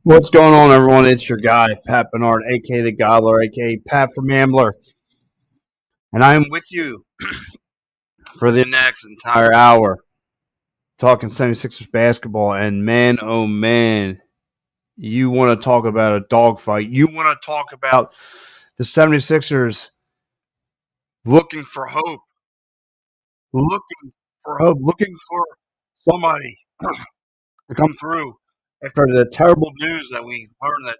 What's going on, everyone? It's your guy, Pat Bernard, aka the Gobbler, aka Pat from Ambler, and I'm with you for the next entire hour talking 76ers basketball. And man, oh man, you want to talk about a dogfight. You want to talk about the 76ers looking for hope, looking for somebody to come through after the terrible news that we learned that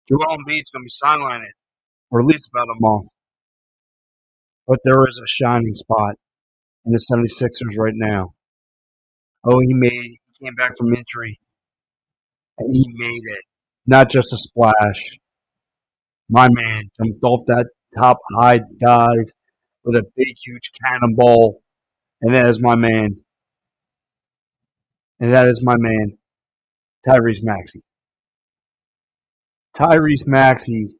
Joel Embiid's going to be sidelined for at least about a month. But there is a shining spot in the 76ers right now. Oh, he came back from injury and he made it. Not just a splash. My man jumped off that top high dive with a big, huge cannonball. And that is my man. And that is my man, Tyrese Maxey. Tyrese Maxey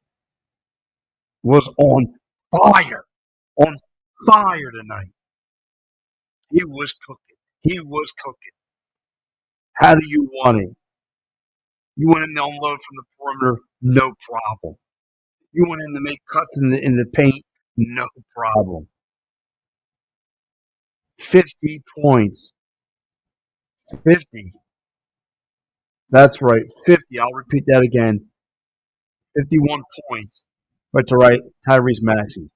was fire, on fire tonight. He was cooking. He was cooking. How do you want it? You want him to unload from the perimeter? No problem. You want him to make cuts in the paint? No problem. 50 points. 50. That's right. 50. I'll repeat that again. 51 points. But to right, Tyrese Maxey.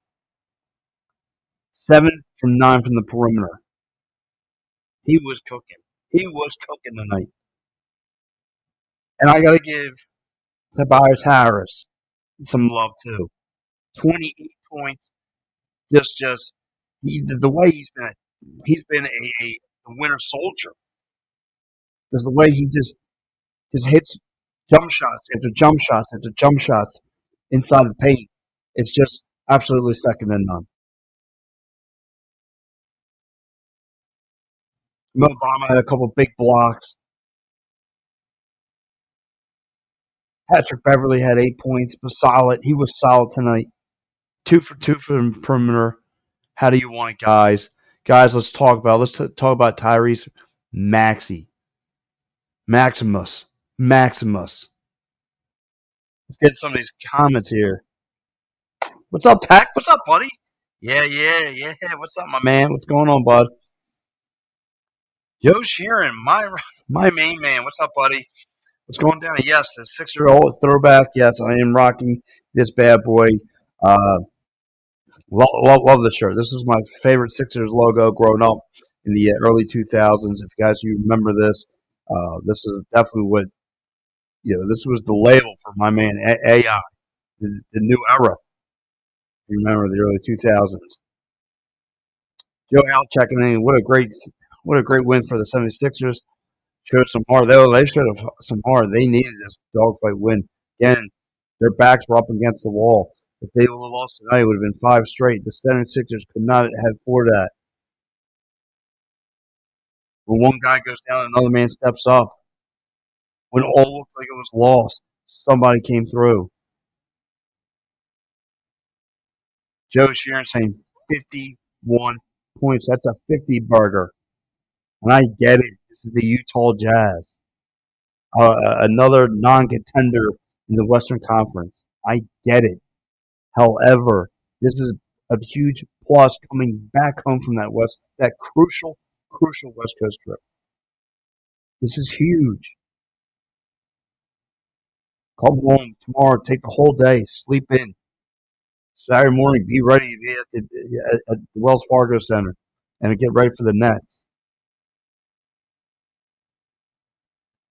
7 from 9 from the perimeter. He was cooking. He was cooking tonight. And I got to give Tobias Harris some love too. 28 points. The way he's been a winter soldier. Just the way he just hits jump shots after jump shots after jump shots inside the paint. It's just absolutely second to none. Mo Bamba had a couple big blocks. Patrick Beverly had 8 points, but solid. He was solid tonight. 2 for 2 from perimeter. How do you want it, guys? Guys, let's talk about Tyrese Maxey. Maximus. Let's get some of these comments here. What's up, Tack? What's up, buddy? Yeah. What's up, my man? What's going on, bud? Joe Sheeran, my main man. What's up, buddy? What's going down? Yes, the 6-year-old throwback. Yes, I am rocking this bad boy. Uh, love the shirt. This is my favorite Sixers logo growing up in the early 2000s. If you remember this is definitely what this was the label for my man AI, the new era. If you remember the early 2000s. Joe Al checking in. What a great win for the 76ers. Showed some heart. They showed some heart. They needed this dogfight win. Again, their backs were up against the wall. If they would have lost tonight, it would have been 5 straight. The 76ers could not have for that. When one guy goes down, another man steps up. When all looked like it was lost, somebody came through. Joe Sheeran saying 51 points. That's a 50 burger. And I get it. This is the Utah Jazz. Another non-contender in the Western Conference. I get it. However, this is a huge plus coming back home from that crucial West Coast trip. This is huge. Come home tomorrow, take the whole day, sleep in. Saturday morning, be ready to be at the Wells Fargo Center and get ready for the Nets.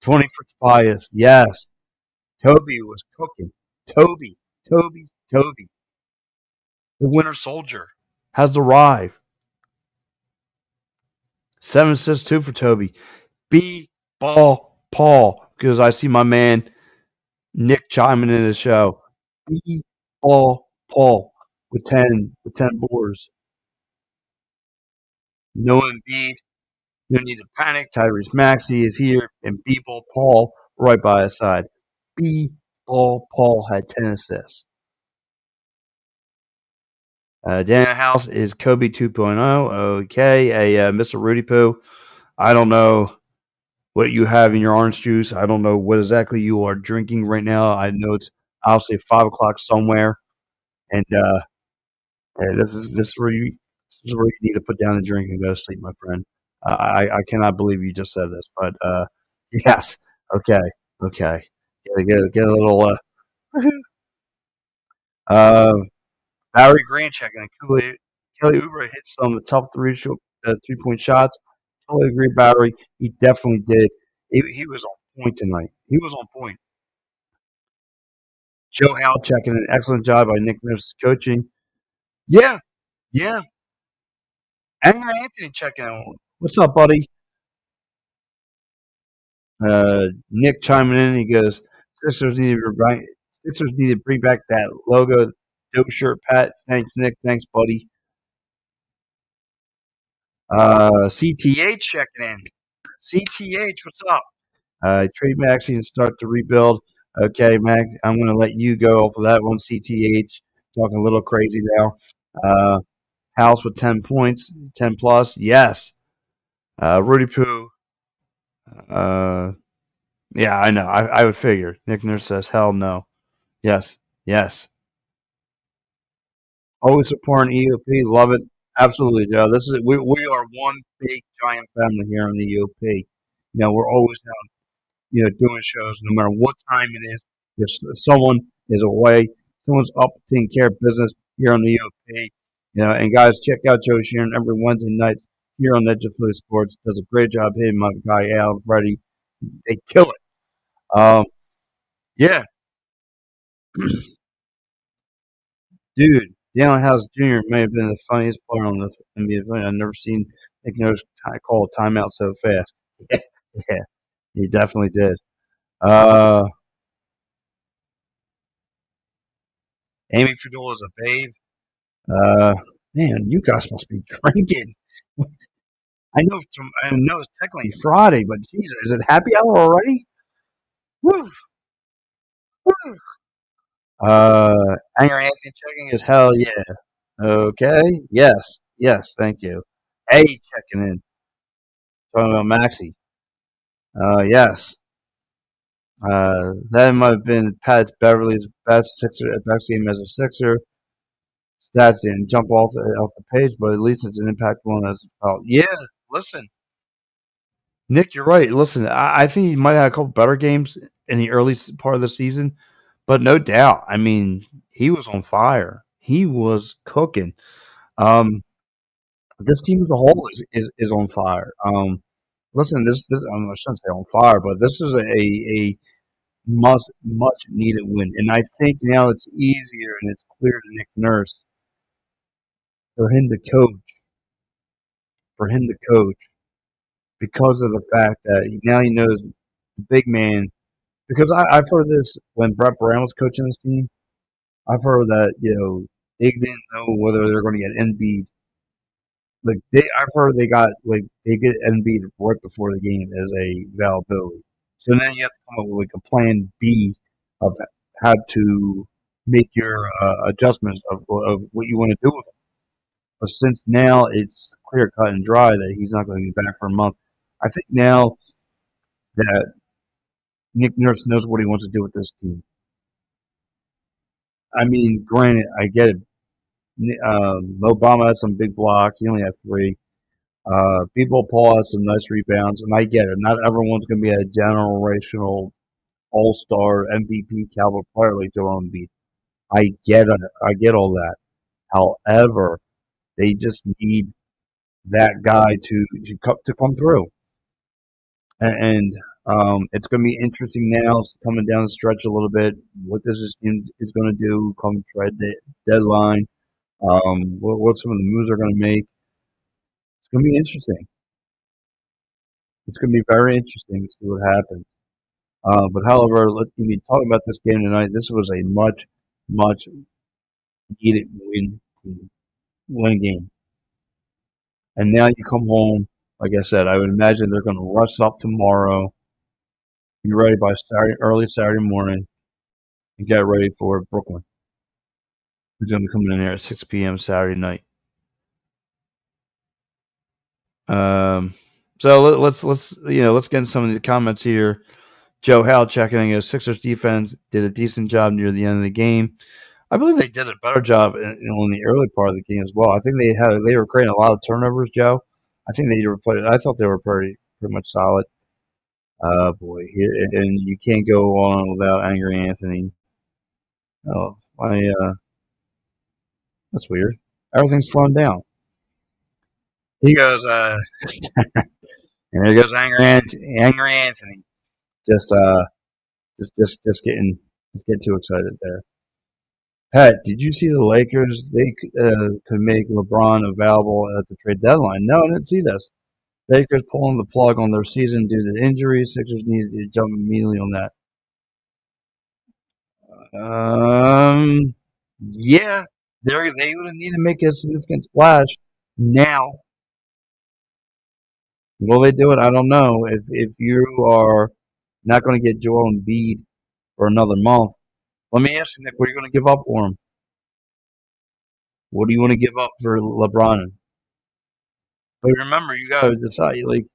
20 for Tobias. Yes. Toby was cooking. Toby. The winter soldier has arrived. 7 assists, 2 for Toby. B-ball Paul, because I see my man Nick chiming in the show. B-ball Paul with 10 boards. No Embiid. You don't need to panic. Tyrese Maxey is here, and B-ball Paul right by his side. B-ball Paul had 10 assists. Daniel House is Kobe 2.0. Okay, Mr. Rudy Poo. I don't know what you have in your orange juice. I don't know what exactly you are drinking right now. I know it's obviously 5 o'clock somewhere, and yeah, this is where you need to put down the drink and go to sleep, my friend. I cannot believe you just said this, but yes, okay, okay, get a little uh Barry Green checking and Kelly Oubre hits some of the tough 3 point shots. Totally agree, Barry. He definitely did. He was on point tonight. He was on point. Joe Howe checking an excellent job by Nick Nurse's coaching. Yeah, yeah. Anger Anthony checking in. What's up, buddy? Nick chiming in. He goes, Sixers need to bring back that logo, dope shirt, Pat. Thanks, Nick. Thanks, buddy. CTH checking in. CTH, what's up? Trade Maxi and start to rebuild. Okay, Max, I'm going to let you go off of that one. CTH talking a little crazy now. Uh, House with 10 points, 10 plus. Yes. Rudy Poo. Uh, yeah, I know. I would figure. Nick Nurse says, hell no. Yes. Yes. Always supporting EOP. Love it. Absolutely, Joe. We are one big giant family here on the EOP. We're always doing shows no matter what time it is. If someone is away, someone's up taking care of business here on the EOP. And guys, check out Joe Sheeran every Wednesday night here on Edge of Philly Sports. Does a great job hitting my guy Al Freddie. They kill it. Yeah, dude. Dalen House Jr. may have been the funniest player on the NBA. I've never seen Nick Nurse call a timeout so fast. Yeah, he definitely did. Uh, Amy Fadul is a babe. Uh, man, you guys must be drinking. I know it's technically Friday, but Jesus, is it happy hour already? Woo! Woo. Anger Anthony checking is hell yeah. Okay. Yes. Yes. Thank you. A checking in. Talking about Maxi. Yes. That might have been Pat Beverly's best game as a Sixer. Stats didn't jump off the page, but at least it's an impact one as well. Yeah. Listen, Nick, you're right. Listen, I think he might have a couple better games in the early part of the season, but no doubt. I mean, he was on fire. He was cooking. Um, this team as a whole is on fire. Listen, this I shouldn't say on fire, but this is a much needed win, and I think now it's easier and it's clear to Nick Nurse for him to coach because of the fact that now he knows the big man. Because I've heard this when Brett Brown was coaching this team. I've heard that they didn't know whether they're going to get Embiid. I've heard they get Embiid right before the game as a availability. So then you have to come up with like a plan B of how to make your adjustments of what you want to do with him. But since now it's clear cut and dry that he's not going to be back for a month, I think now that Nick Nurse knows what he wants to do with this team. I mean, granted, I get it. Obama had some big blocks. He only had three. People Paul has some nice rebounds, and I get it. Not everyone's going to be a generational all-star MVP caliber player like Joel Embiid. I get it. I get all that. However, they just need that guy to come through, and it's going to be interesting now, coming down the stretch a little bit. What this team is going to do come trade deadline. What some of the moves are going to make. It's going to be interesting. It's going to be very interesting to see what happens. But however, let me talk about this game tonight. This was a much needed win game. And now you come home. Like I said, I would imagine they're going to rush up tomorrow, be ready by early Saturday morning, and get ready for Brooklyn, who's going to be coming in there at 6 p.m. Saturday night. Um, So let's get in some of the comments here. Joe Howe checking in. Sixers defense did a decent job near the end of the game. I believe they did a better job in the early part of the game as well. I think they were creating a lot of turnovers, Joe. I think they were playing. I thought they were pretty much solid. Boy, and you can't go on without Angry Anthony. Oh, that's weird. Everything's slowing down. He goes, and there goes Angry Anthony. Just, uh, just getting too excited there. Pat, did you see the Lakers? They could make LeBron available at the trade deadline. No, I didn't see this. Lakers pulling the plug on their season due to injuries. Sixers needed to jump immediately on that. Yeah, they would need to make a significant splash now. Will they do it? I don't know. If you are not going to get Joel Embiid for another month, let me ask you, Nick, what are you going to give up for him? What do you want to give up for LeBron? But remember, you got to decide. Like,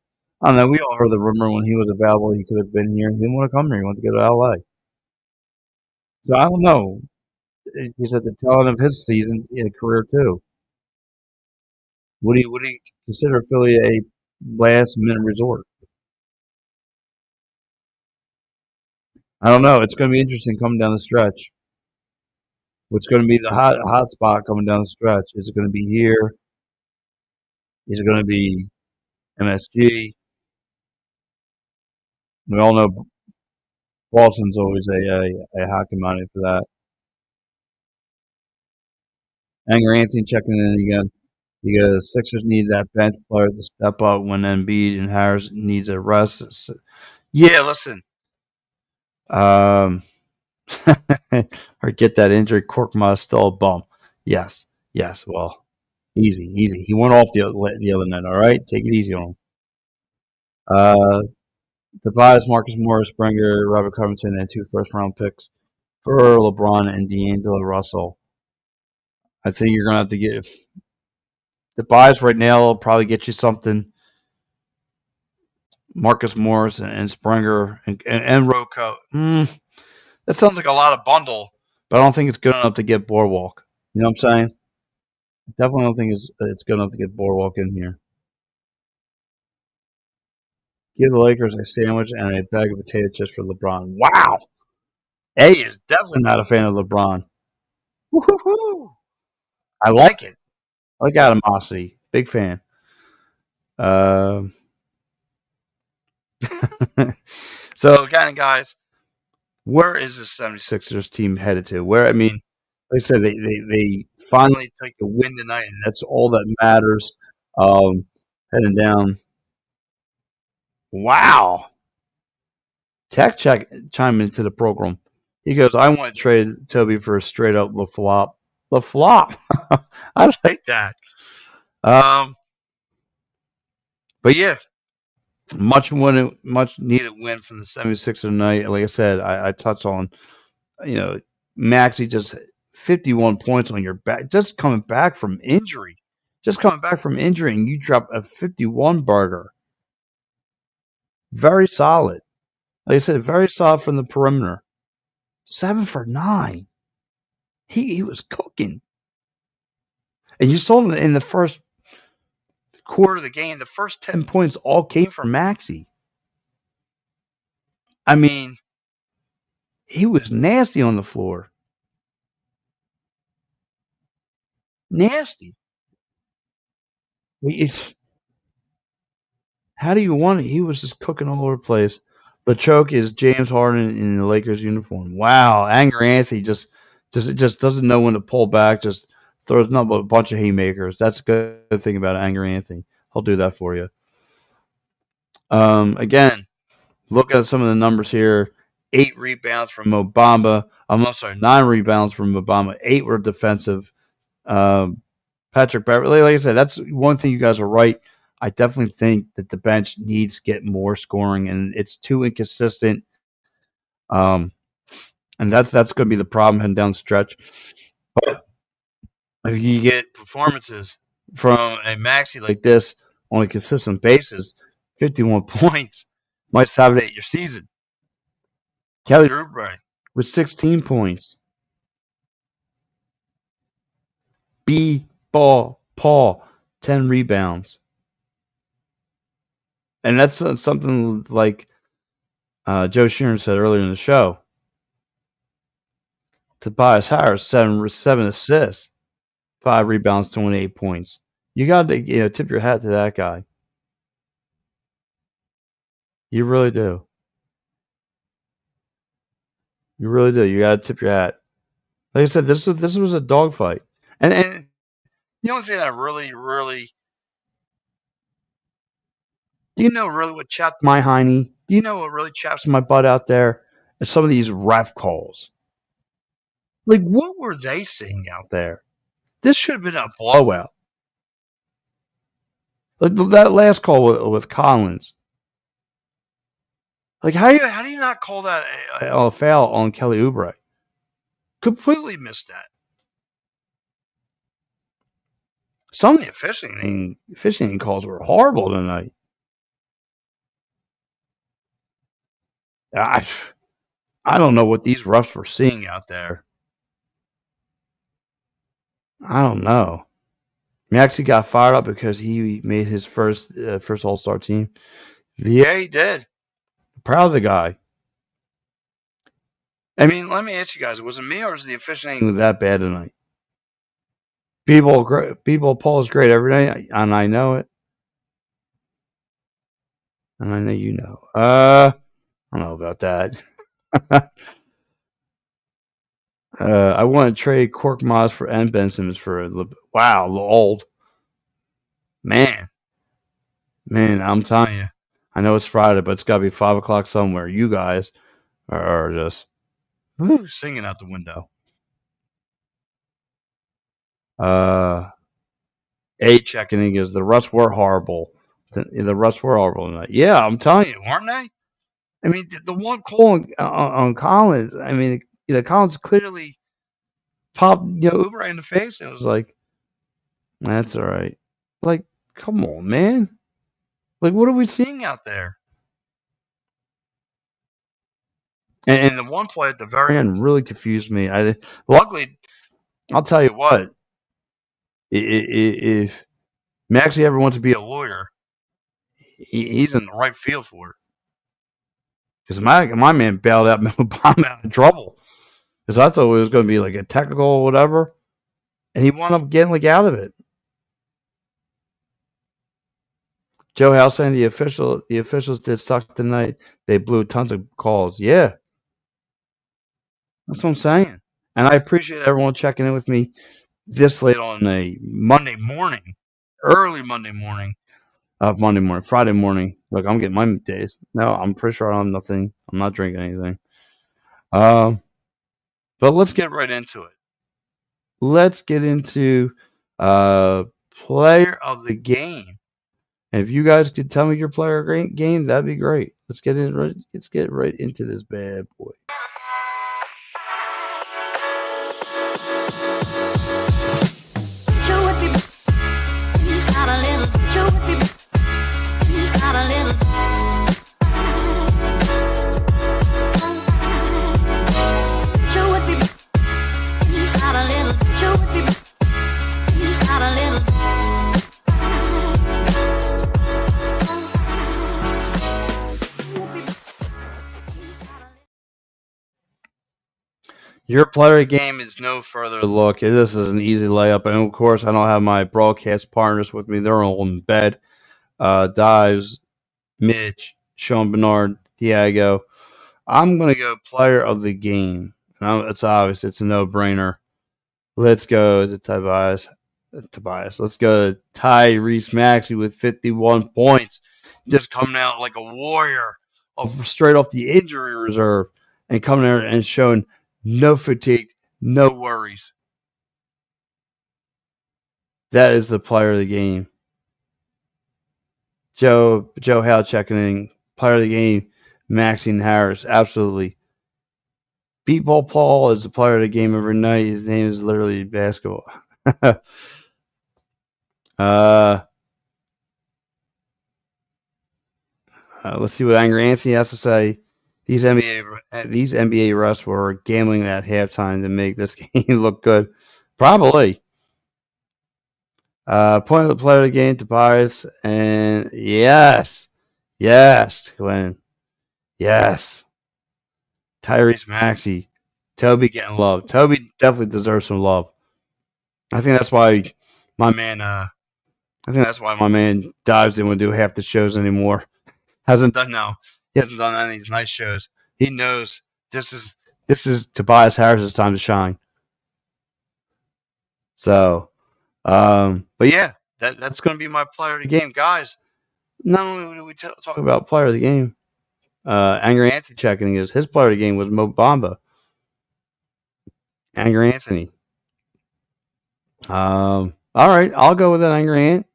I don't know. We all heard the rumor when he was available, he could have been here. He didn't want to come here. He wanted to go to LA. So I don't know. He's at the tail end of his season in career too. Would he consider Philly a last minute resort? I don't know. It's going to be interesting coming down the stretch. What's going to be the hot spot coming down the stretch? Is it going to be here? Is it going to be MSG? We all know Boston's always a hot commodity for that. Angry Anthony checking in again. He goes, Sixers need that bench player to step up when Embiid and Harris needs a rest. Yeah, listen. Um, or get that injury. Korkmaz still a bum. Yes, yes. Well, easy, easy. He went off the other night. All right, take it easy on him. Uh, Tobias, Marcus Morris, Springer, Robert Covington, and 2 first-round picks for LeBron and D'Angelo Russell. I think you're gonna have to get Tobias right now. Will probably get you something. Marcus Morris and Springer and Rocco. That sounds like a lot of bundle, but I don't think it's good enough to get Boardwalk. You know what I'm saying? Definitely don't think it's good enough to get Boardwalk in here. Give the Lakers a sandwich and a bag of potato chips for LeBron. Wow! A is definitely not a fan of LeBron. Woo-hoo-hoo. I like it. I like animosity. Big fan. Uh, so, again, guys, where is the 76ers team headed to? Where, I mean, like I said, they finally take a win tonight, and that's all that matters. Heading down. Wow. Tech check chime into the program. He goes, I want to trade Toby for a straight up LaFlop. LaFlop. I like that. But yeah, much needed win from the 76ers tonight. Like I said, I touched on, Maxey just 51 points on your back, just coming back from injury. Just coming back from injury, and you drop a 51 burger. Very solid. Like I said, very solid from the perimeter. 7 for 9. He was cooking. And you saw in the first quarter of the game, the first 10 points all came from Maxey. I mean, he was nasty on the floor. Nasty. How do you want it? He was just cooking all over the place. The choke is James Harden in the Lakers uniform. Wow, Angry Anthony just doesn't know when to pull back. Just throws nothing but a bunch of haymakers. That's a good thing about Angry Anthony. He'll do that for you. Again, look at some of the numbers here. 8 rebounds from Obama. I'm sorry, 9 rebounds from Obama. 8 were defensive. Patrick Beverly, like I said, that's one thing you guys are right. I definitely think that the bench needs to get more scoring, and it's too inconsistent. And that's going to be the problem heading down the stretch. But if you get performances from a Maxey like this on a consistent basis, 51 points. Might salvage your season. Kelly Oubre with 16 points. Paul, 10 rebounds. And that's something like Joe Sheeran said earlier in the show. Tobias Harris, 7 assists, 5 rebounds, 28 points. You got to tip your hat to that guy. You really do. You really do. You got to tip your hat. Like I said, this was a dogfight. And the only thing that really, really what chapped my hiney? Do you know what really chaps my butt out there? Is some of these ref calls. Like, what were they seeing out there? This should have been a blowout. Like that last call with Collins. Like, how do you not call that a foul on Kelly Oubre? Completely missed that. Some of the officiating calls were horrible tonight. I don't know what these refs were seeing out there. I don't know. Maxey got fired up because he made his first All-Star team. Yeah, he did. Proud of the guy. I mean, let me ask you guys: was it me or was the officiating that bad tonight? Paul is great every night, and I know it, and I know you know. I don't know about that. I want to trade Cork Moss for Ben Simmons for a little bit. Wow, a little old. Man, I'm telling you. I know it's Friday, but it's got to be 5 o'clock somewhere. You guys are just singing out the window. Checking is the Russ were horrible. The Russ were horrible tonight. Yeah, I'm telling you, weren't they? I mean, the one call on Collins. I mean, Collins clearly popped Oubre in the face. And it was like, that's all right. Like, come on, man. Like, what are we seeing out there? And the one play at the very end really confused me. Luckily, I'll tell you what. If Maxey ever wants to be a lawyer, he's in the right field for it. Because my man bailed out Obama out of trouble. Because I thought it was going to be like a technical or whatever, and he wound up getting out of it. Joe Howe saying the officials did suck tonight. They blew tons of calls. Yeah, that's what I'm saying. And I appreciate everyone checking in with me this late on a Monday morning, early Monday morning. Friday morning. Look, I'm getting my days. No, I'm pretty sure I'm nothing. I'm not drinking anything. But let's get right into it. Let's get into player of the game. And if you guys could tell me your player game, that'd be great. Let's get right into this bad boy. Your player game is no further look. This is an easy layup. And of course, I don't have my broadcast partners with me. They're all in bed. Dives, Mitch, Sean Bernard, Diego. I'm going to go player of the game. It's obvious. It's a no-brainer. Let's go to Tobias. Let's go to Tyrese Maxey with 51 points. Just coming out like a warrior straight off the injury reserve and coming there and showing no fatigue, no worries. That is the player of the game. Joe Howe checking in. Player of the game, Maxine Harris. Absolutely. Beatball Paul is the player of the game every night. His name is literally basketball. Let's see what Angry Anthony has to say. These NBA refs were gambling at halftime to make this game look good. Probably. Point of the player of the game, Tobias, and yes, Glenn, yes, Tyrese Maxey, Toby getting love. Toby definitely deserves some love. I think that's why my man. I think that's why my man dives in and do half the shows anymore. Hasn't done now. He hasn't done any of these nice shows. He knows this is Tobias Harris's time to shine. So, but yeah, that's going to be my player of the game, guys. Not only do we talk about player of the game, Angry Anthony checking his player of the game was Mo Bamba. Angry Anthony. All right, I'll go with it, Angry Ant.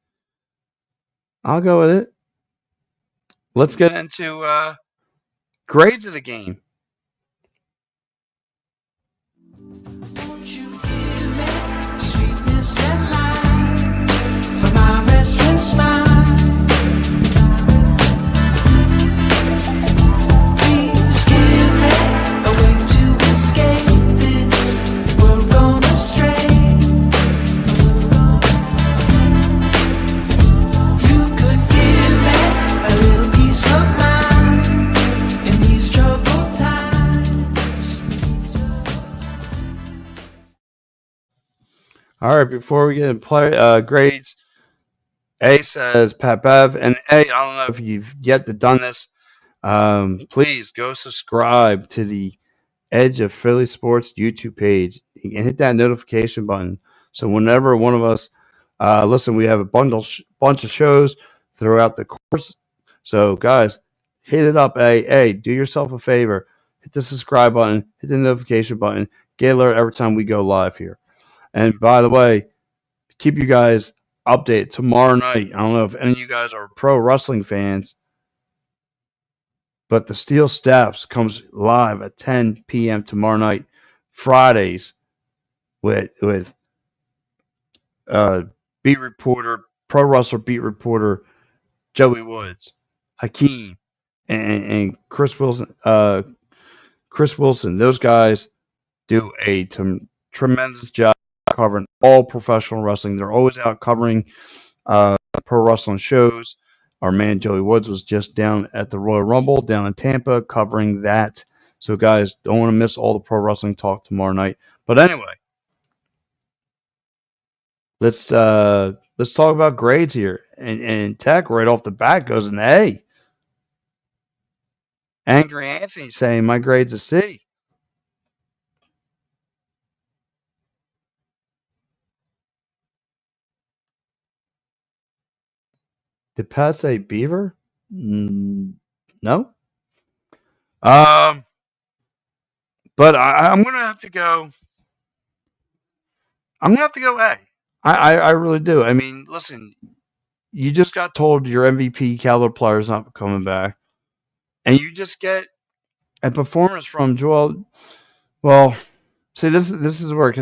I'll go with it. Let's get into grades of the game. Sweetness and light for my restless smile. Please give me a way to escape this world gone astray. You could give me a little peace of mind in these troubled times. All right, before we get into grades, A says Pat Bev, and A, I don't know if you've yet to done this. Please go subscribe to the Edge of Philly Sports YouTube page and hit that notification button. So whenever one of us, listen, we have a bunch of shows throughout the course. So guys, hit it up. Hey, do yourself a favor. Hit the subscribe button. Hit the notification button. Get alert every time we go live here. And by the way, keep you guys updated tomorrow night. I don't know if any of you guys are pro wrestling fans, but the Steel Steps comes live at 10 p.m. tomorrow night, Fridays, with beat reporter, pro wrestler beat reporter Joey Woods, Hakeem, and Chris Wilson. Chris Wilson. Those guys do a tremendous job covering all professional wrestling. They're always out covering pro wrestling shows. Our man Joey Woods was just down at the Royal Rumble down in Tampa covering that. So guys, don't want to miss all the pro wrestling talk tomorrow night. But anyway, let's talk about grades here. And Tech right off the bat goes an A. Angry Anthony saying my grade's a C. Did Pat say Beaver? No. But I'm gonna have to go. I'm gonna have to go A. I really do. I mean, listen, you just got told your MVP caliber player is not coming back, and you just get a performance from Joel. Well, see, this is where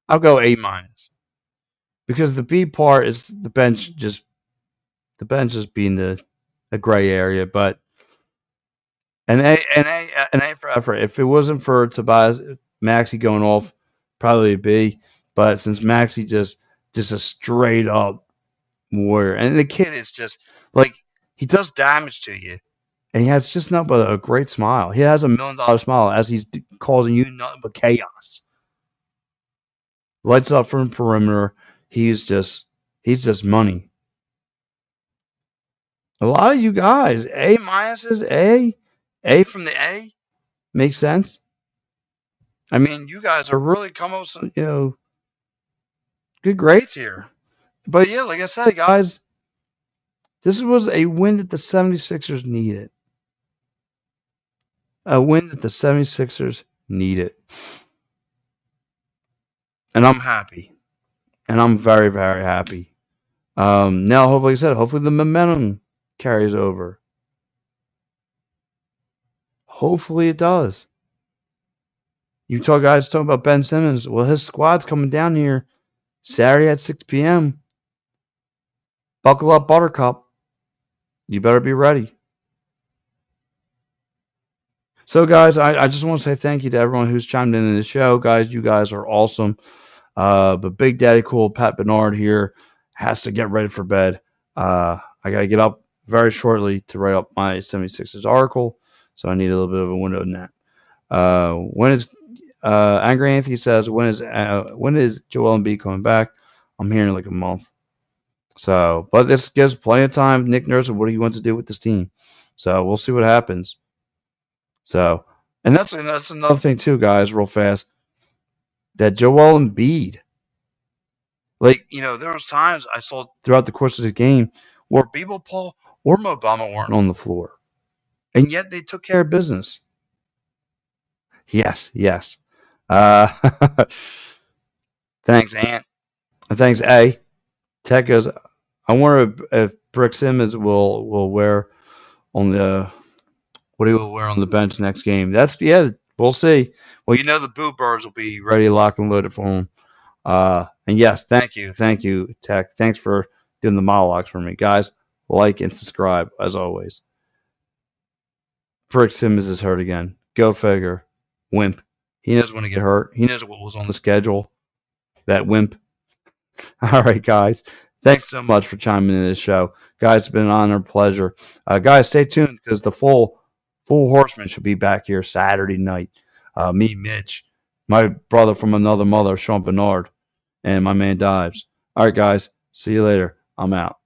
I'll go A minus because the B part is the bench just being a gray area, but an A for effort. If it wasn't for Tobias Maxey going off, probably a B. But since Maxey just a straight up warrior, and the kid is just like he does damage to you, and he has just nothing but a great smile. He has $1 million smile as he's causing you nothing but chaos. Lights up from perimeter. He's just money. A lot of you guys, A minuses, A from the A, makes sense. I mean, you guys are really coming with some, good grades here. But yeah, like I said, guys, this was a win that the 76ers needed. A win that the 76ers needed. And I'm happy. And I'm very, very happy. Now, hopefully, like I said, hopefully the momentum carries over. Hopefully it does. You guys talking about Ben Simmons. Well, his squad's coming down here Saturday at 6 p.m. Buckle up, Buttercup. You better be ready. So, guys, I just want to say thank you to everyone who's chimed in the show. Guys, you guys are awesome. But Big Daddy Cool, Pat Bernard here, has to get ready for bed. I got to get up very shortly to write up my 76ers article, so I need a little bit of a window nap. When is Angry Anthony says when is Joel Embiid coming back? I'm hearing like a month. So, but this gives plenty of time. Nick Nurse, what he wants to do with this team. So we'll see what happens. So, and that's another thing too, guys. Real fast, that Joel Embiid, like there was times I saw throughout the course of the game where Beeble Paul or Mo Bamba weren't on the floor, and yet they took care of business. Yes, yes. Uh, thanks, Ant. Thanks, A. Tech goes. I wonder if Brick Simmons will wear on the what he will wear on the bench next game. We'll see. Well, the Boot Birds will be ready, locked and loaded for him. And yes, thank you, Tech. Thanks for doing the monologues for me, guys. Like and subscribe as always. Brick Simmons is hurt again. Go figure. Wimp. He knows when to get hurt. He knows what was on the schedule. That wimp. All right, guys. Thanks so much for chiming in this show, guys. It's been an honor, pleasure. Guys, stay tuned because the full horseman should be back here Saturday night. Me, Mitch, my brother from another mother, Sean Bernard, and my man Dives. All right, guys. See you later. I'm out.